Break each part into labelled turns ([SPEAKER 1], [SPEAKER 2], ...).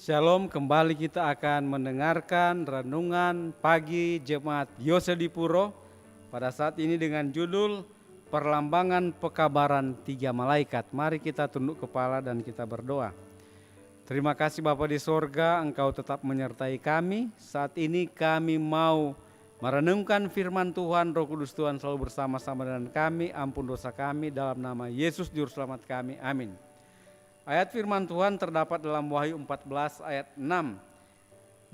[SPEAKER 1] Shalom, kembali kita akan mendengarkan renungan pagi Jemaat Yose di Puro pada saat ini dengan judul Perlambangan Pekabaran Tiga Malaikat. Mari kita tunduk kepala dan kita berdoa. Terima kasih Bapa di sorga, Engkau tetap menyertai kami. Saat ini kami mau merenungkan firman Tuhan. Roh Kudus Tuhan selalu bersama-sama dengan kami. Ampun dosa kami dalam nama Yesus Juru Selamat kami. Amin. Ayat firman Tuhan terdapat dalam Wahyu 14 ayat 6.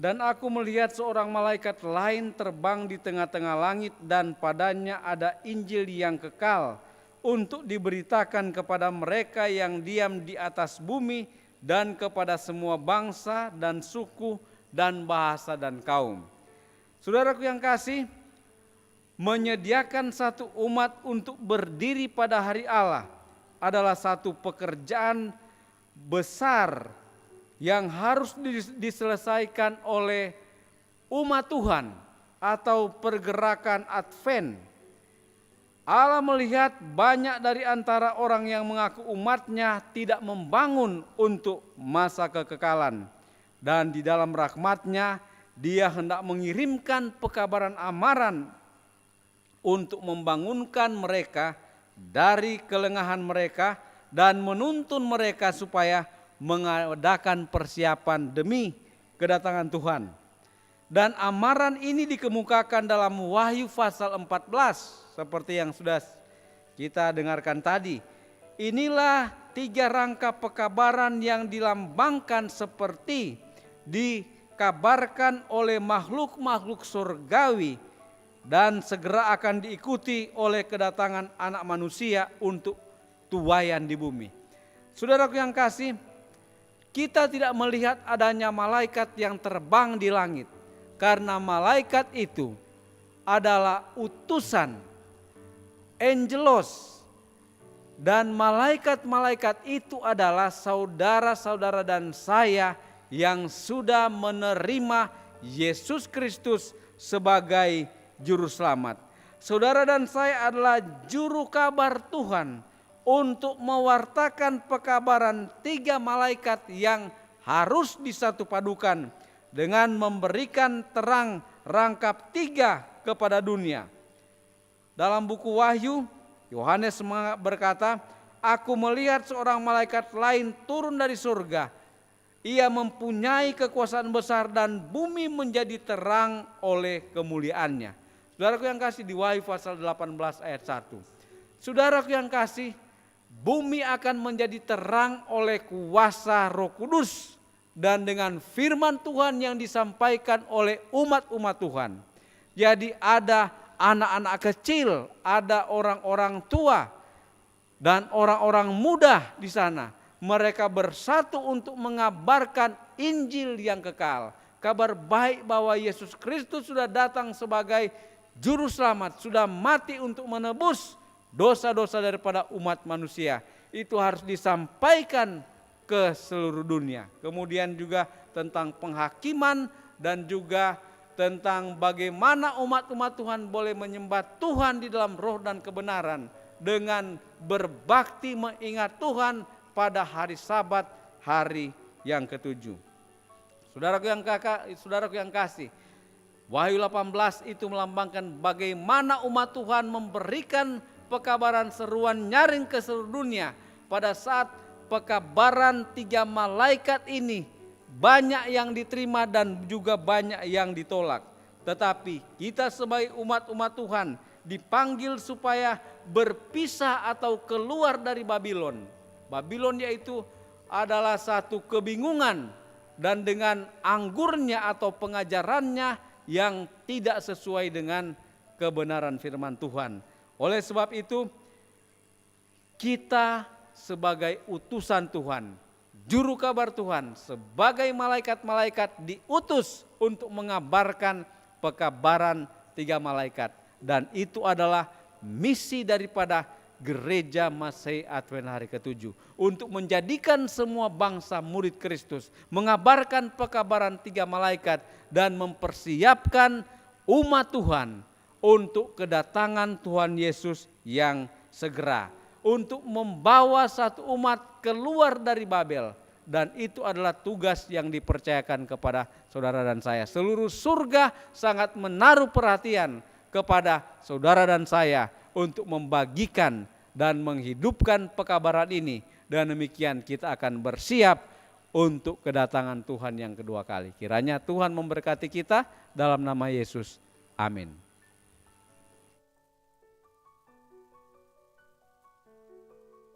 [SPEAKER 1] Dan aku melihat seorang malaikat lain terbang di tengah-tengah langit dan padanya ada Injil yang kekal untuk diberitakan kepada mereka yang diam di atas bumi dan kepada semua bangsa dan suku dan bahasa dan kaum. Saudaraku yang kasih, menyediakan satu umat untuk berdiri pada hari Allah adalah satu pekerjaan besar yang harus diselesaikan oleh umat Tuhan atau pergerakan Advent. Allah melihat banyak dari antara orang yang mengaku umatnya tidak membangun untuk masa kekekalan. Dan di dalam rahmatnya Dia hendak mengirimkan pekabaran amaran untuk membangunkan mereka dari kelengahan mereka dan menuntun mereka supaya mengadakan persiapan demi kedatangan Tuhan. Dan amaran ini dikemukakan dalam Wahyu pasal 14 seperti yang sudah kita dengarkan tadi. Inilah tiga rangka pekabaran yang dilambangkan seperti dikabarkan oleh makhluk-makhluk surgawi dan segera akan diikuti oleh kedatangan anak manusia untuk tuaian di bumi. Saudaraku yang kasih, kita tidak melihat adanya malaikat yang terbang di langit, karena malaikat itu adalah utusan, angelos, dan malaikat-malaikat itu adalah saudara-saudara dan saya yang sudah menerima Yesus Kristus sebagai juru selamat. Saudara dan saya adalah juru kabar Tuhan untuk mewartakan pekabaran tiga malaikat yang harus disatupadukan dengan memberikan terang rangkap tiga kepada dunia. Dalam buku Wahyu, Yohanes berkata, aku melihat seorang malaikat lain turun dari surga. Ia mempunyai kekuasaan besar dan bumi menjadi terang oleh kemuliaannya. Saudaraku yang kasih, di Wahyu pasal 18 ayat 1. Saudaraku yang kasih, bumi akan menjadi terang oleh kuasa Roh Kudus dan dengan firman Tuhan yang disampaikan oleh umat-umat Tuhan. Jadi ada anak-anak kecil, ada orang-orang tua dan orang-orang muda di sana. Mereka bersatu untuk mengabarkan Injil yang kekal. Kabar baik bahwa Yesus Kristus sudah datang sebagai juru selamat, sudah mati untuk menebus dosa-dosa daripada umat manusia. Itu harus disampaikan ke seluruh dunia. Kemudian juga tentang penghakiman dan juga tentang bagaimana umat-umat Tuhan boleh menyembah Tuhan di dalam roh dan kebenaran dengan berbakti mengingat Tuhan pada hari Sabat, hari yang ketujuh. Saudaraku yang kasih, Wahyu 18 itu melambangkan bagaimana umat Tuhan memberikan pekabaran seruan nyaring ke seluruh dunia pada saat pekabaran tiga malaikat ini banyak yang diterima dan juga banyak yang ditolak. Tetapi kita sebagai umat-umat Tuhan dipanggil supaya berpisah atau keluar dari Babylon. Babylon yaitu adalah satu kebingungan dan dengan anggurnya atau pengajarannya yang tidak sesuai dengan kebenaran firman Tuhan. Oleh sebab itu kita sebagai utusan Tuhan, juru kabar Tuhan, sebagai malaikat-malaikat diutus untuk mengabarkan pekabaran tiga malaikat. Dan itu adalah misi daripada Gereja Masehi Advent hari ke-7. Untuk menjadikan semua bangsa murid Kristus, mengabarkan pekabaran tiga malaikat dan mempersiapkan umat Tuhan untuk kedatangan Tuhan Yesus yang segera. Untuk membawa satu umat keluar dari Babel dan itu adalah tugas yang dipercayakan kepada saudara dan saya. Seluruh surga sangat menaruh perhatian kepada saudara dan saya untuk membagikan dan menghidupkan pekabaran ini. Dan demikian kita akan bersiap untuk kedatangan Tuhan yang kedua kali. Kiranya Tuhan memberkati kita dalam nama Yesus. Amin.